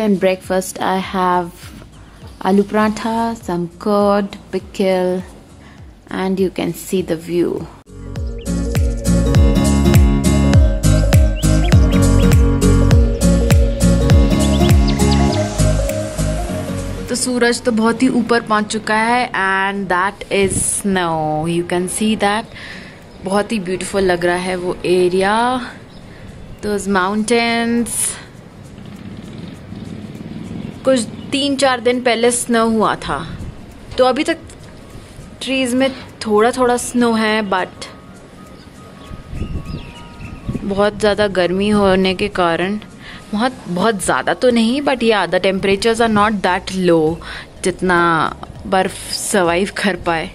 in breakfast I have aloo paratha, some curd, pickle, and you can see the view. तो सूरज तो बहुत ही ऊपर पहुंच चुका है and that is snow. You can see that. बहुत ही ब्यूटीफुल लग रहा है वो एरिया. Those mountains. कुछ 3-4 दिन पहले स्नो हुआ था, तो अभी तक ट्रीज में थोड़ा थोड़ा स्नो है, बट बहुत ज़्यादा गर्मी होने के कारण, बहुत ज़्यादा तो नहीं, but yeah the temperatures are not that low जितना बर्फ़ सर्वाइव कर पाए.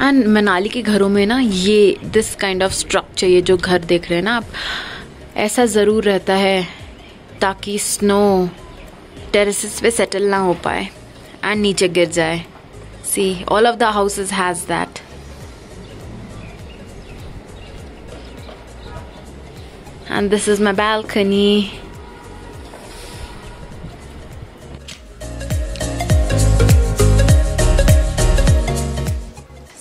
एंड मनाली के घरों में ना ये दिस काइंड ऑफ स्ट्रक्चर, ये जो घर देख रहे हैं ना आप, ऐसा ज़रूर रहता है ताकि स्नो टेरेसेस पे सेटल ना हो पाए एंड नीचे गिर जाए. See, all of the houses has that. And this is my balcony.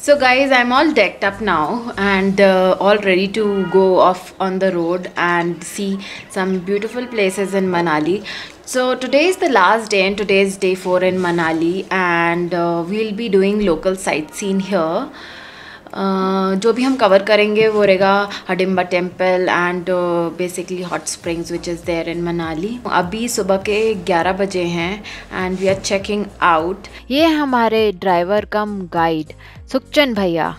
So guys, I'm all decked up now and all ready to go off on the road and see some beautiful places in Manali. So today is the last day and today is day 4 in Manali, and we'll be doing local sightseeing here. जो भी हम cover करेंगे वो रहेगा Hadimba temple and basically hot springs which is there in Manali. अभी सुबह के 11 बजे हैं and we are checking out. ये हमारे ड्राइवर कम गाइड सुखचंद भैया.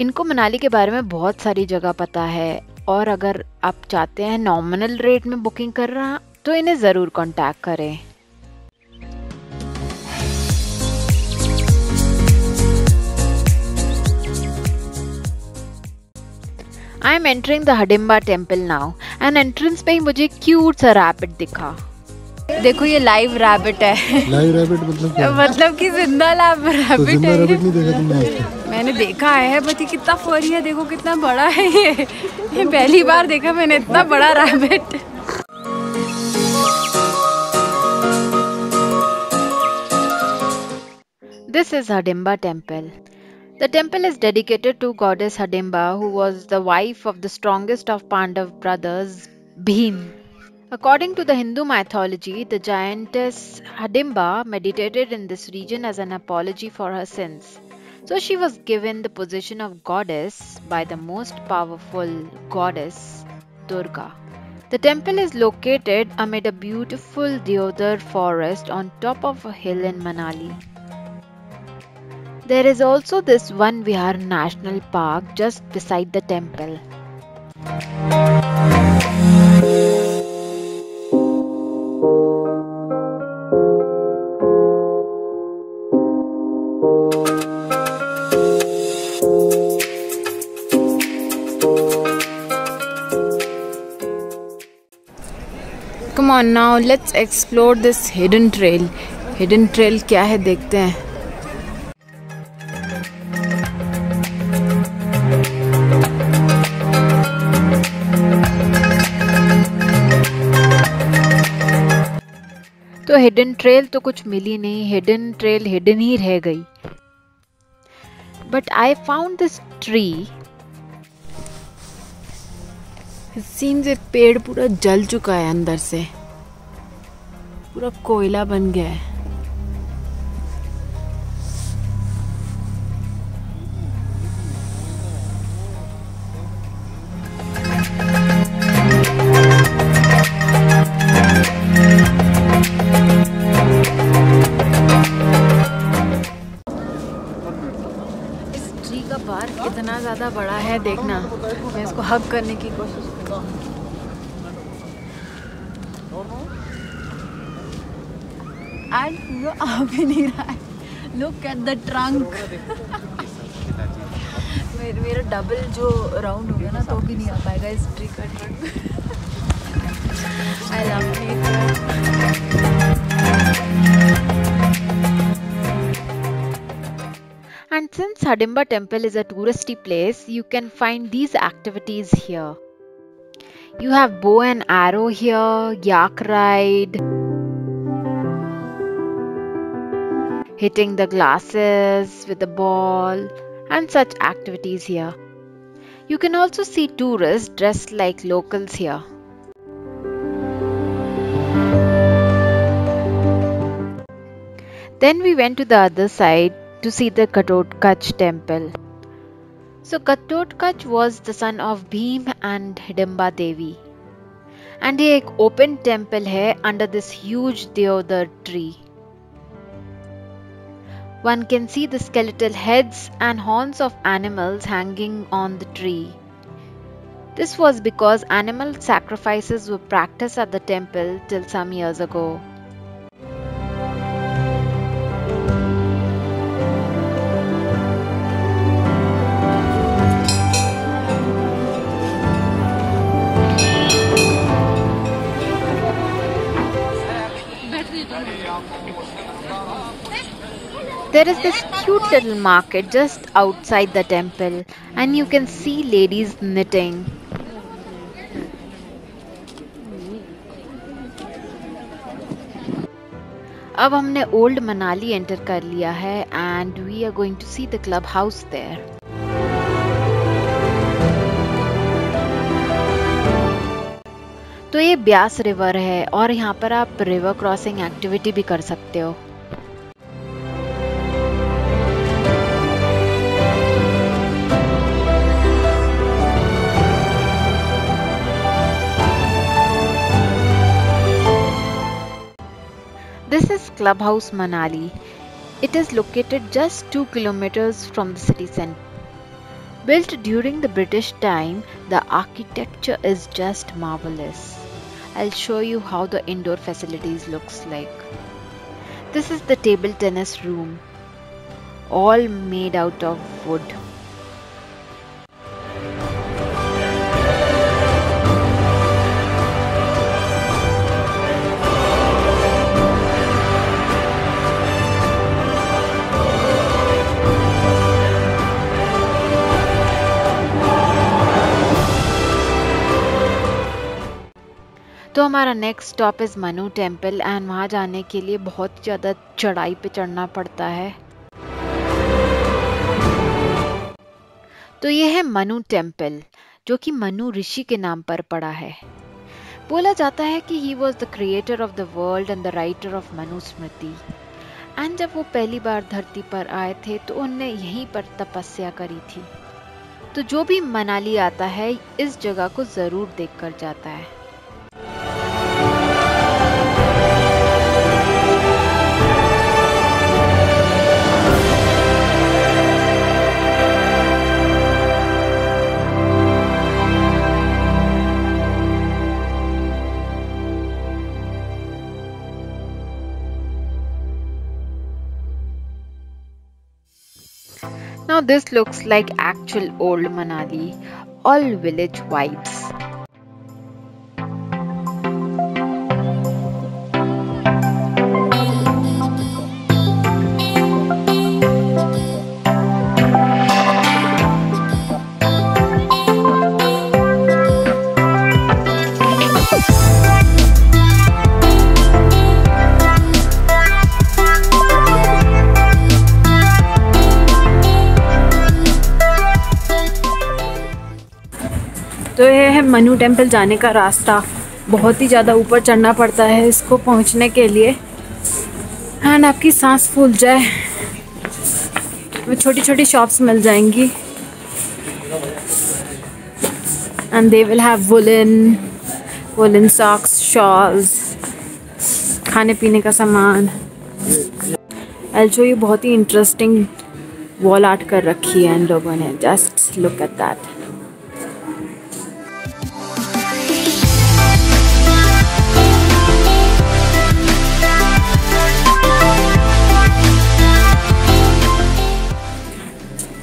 इनको मनाली के बारे में बहुत सारी जगह पता है, और अगर आप चाहते हैं नॉमिनल रेट में बुकिंग कर रहा तो इन्हें ज़रूर कॉन्टैक्ट करें. I am entering the Hidimba temple now, and entrance पे ही मुझे क्यूट सा रैबिट दिखा. देखो ये लाइव रैबिट है. लाइव रैबिट मतलब क्या? मतलब कि जिंदा रैबिट है. रैबिट नहीं देखा तुमने? मैंने देखा है, बट ये कितना फरी है. देखो कितना बड़ा है ये पहली बार देखा मैंने इतना बड़ा rabbit. This is Hidimba temple. The temple is dedicated to goddess Hidimba, who was the wife of the strongest of Pandav brothers, Bhim. According to the Hindu mythology, the giantess Hidimba meditated in this region as an apology for her sins. So she was given the position of goddess by the most powerful goddess, Durga. The temple is located amid a beautiful deodar forest on top of a hill in Manali. There is also this One Vihar National Park just beside the temple. Come on now, let's explore this hidden trail. Hidden trail क्या है देखते हैं. तो hidden trail तो कुछ मिली नहीं. Hidden trail hidden ही रह गई. But I found this tree. It seems एक पेड़ पूरा जल चुका है अंदर से, पूरा कोयला बन गया है. पार्क कितना ज़्यादा बड़ा है देखना. मैं इसको हग करने की कोशिश कर रही हूँ. एंड आ भी नहीं रहा है. Look at the trunk. मेरा डबल जो राउंड हो गया ना तो भी नहीं आ पाएगा इस ट्री का trunk. I love nature. And since Hidimba temple is a touristy place, you can find these activities here. You have bow and arrow here, yak ride, hitting the glasses with the ball, and such activities here. You can also see tourists dressed like locals here. Then we went to the other side to see the Ghatotkacha temple. So Ghatotkacha was the son of Bhim and Hidimba Devi. And ये एक open temple है under this huge deodar tree. One can see the skeletal heads and horns of animals hanging on the tree. This was because animal sacrifices were practiced at the temple till some years ago. There is this cute little market just outside the temple, and you can see ladies knitting. अब हमने old Manali enter कर लिया है and we are going to see the club house there. तो ये Beas river है और यहाँ पर आप रिवर क्रॉसिंग एक्टिविटी भी कर सकते हो. This is Clubhouse Manali. It is located just 2 kilometers from the city centre. Built during the British time, the architecture is just marvelous. I'll show you how the indoor facilities looks like. This is the table tennis room, all made out of wood. तो हमारा next stop is Manu temple and वहाँ जाने के लिए बहुत ज़्यादा चढ़ाई पे चढ़ना पड़ता है. तो ये है मनु टेम्पल जो कि मनु ऋषि के नाम पर पड़ा है. बोला जाता है कि he was the creator of the world and the writer of Manusmriti. And जब वो पहली बार धरती पर आए थे तो उनने यहीं पर तपस्या करी थी. तो जो भी मनाली आता है इस जगह को ज़रूर देख कर जाता है. Now this looks like actual old Manali, all village vibes. तो ये है मनु टेम्पल जाने का रास्ता. बहुत ही ज़्यादा ऊपर चढ़ना पड़ता है इसको पहुंचने के लिए. एंड आपकी सांस फूल जाए वो छोटी छोटी शॉप्स मिल जाएंगी. And they will have woollen socks, shawls, खाने पीने का सामान. एल शो यू बहुत ही इंटरेस्टिंग वॉल आर्ट कर रखी है इन लोगों ने. Just look at that.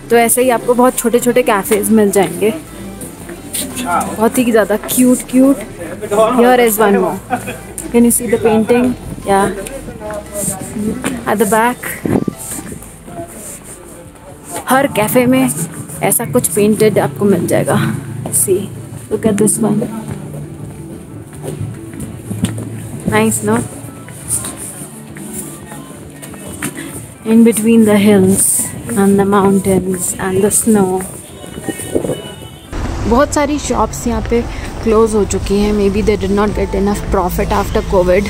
तो ऐसे ही आपको बहुत छोटे छोटे कैफ़ेज़ मिल जाएंगे, बहुत ही ज़्यादा cute. Here is one more. Can you see the painting? या एट द बैक. हर कैफ़े में ऐसा कुछ पेंटेड आपको मिल जाएगा. See look at this one. Nice, no? In between the hills and the mountains and the snow. बहुत सारी shops यहाँ पे close हो चुकी हैं. Maybe they did not get enough profit after COVID.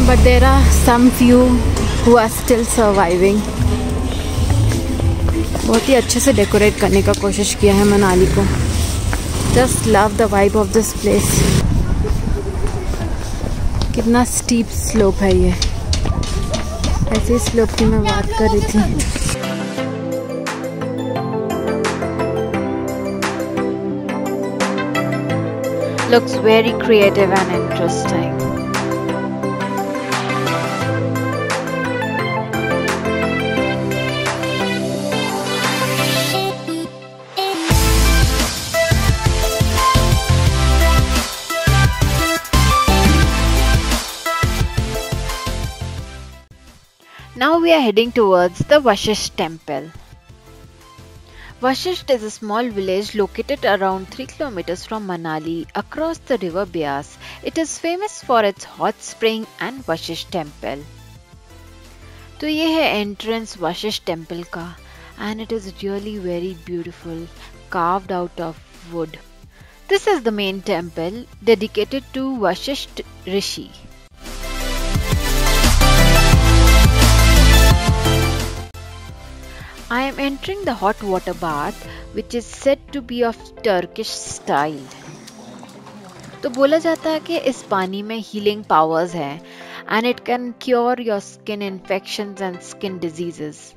But there are some few who are still surviving. बहुत ही अच्छे से डेकोरेट करने का कोशिश किया है मनाली को. Just love the vibe of this place. कितना steep slope है ये. ऐसे स्लोप की मैं बात कर रही थी. Looks very creative and interesting. Now we are heading towards the Vashisht temple. Vashisht is a small village located around 3 kilometers from Manali across the river Beas. It is famous for its hot spring and Vashisht temple. तो ये है entrance Vashisht temple का, and it is really very beautiful, carved out of wood. This is the main temple dedicated to Vashisht Rishi. I am entering the hot water bath, which is said to be of Turkish style. तो बोला जाता है कि इस पानी में healing powers हैं, and it can cure your skin infections and skin diseases.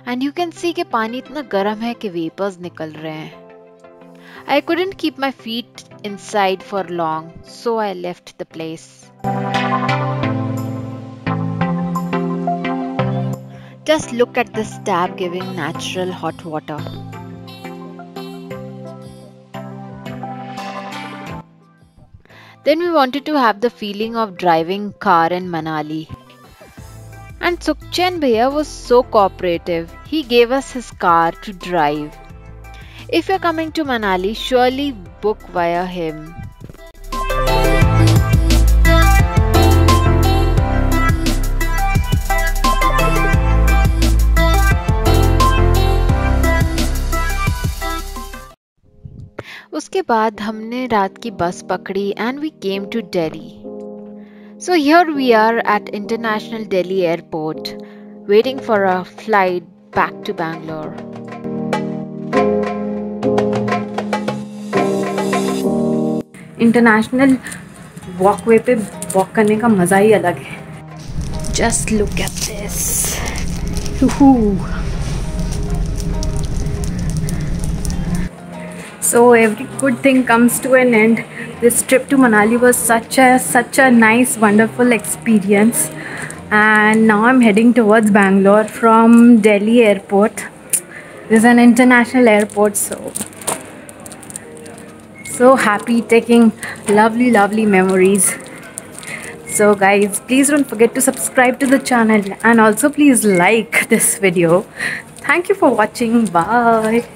And you can see कि पानी इतना गर्म है कि vapors निकल रहे हैं. I couldn't keep my feet inside for long, so I left the place. Just look at this tap giving natural hot water. Then we wanted to have the feeling of driving car in Manali. And Sukhchand Bhaiya was so cooperative. He gave us his car to drive. If you're coming to Manali, surely book via him. उसके बाद हमने रात की बस पकड़ी and we came to Delhi. So here we are at International Delhi Airport, waiting for a flight back to Bangalore. International walkway पे walk करने का मज़ा ही अलग है. Just look at this. So every good thing comes to an end. This trip to Manali was such a nice, wonderful experience. And now I'm heading towards Bangalore from Delhi airport. This is an international airport, so happy, taking lovely memories. So guys, please don't forget to subscribe to the channel and also please like this video. Thank you for watching. Bye.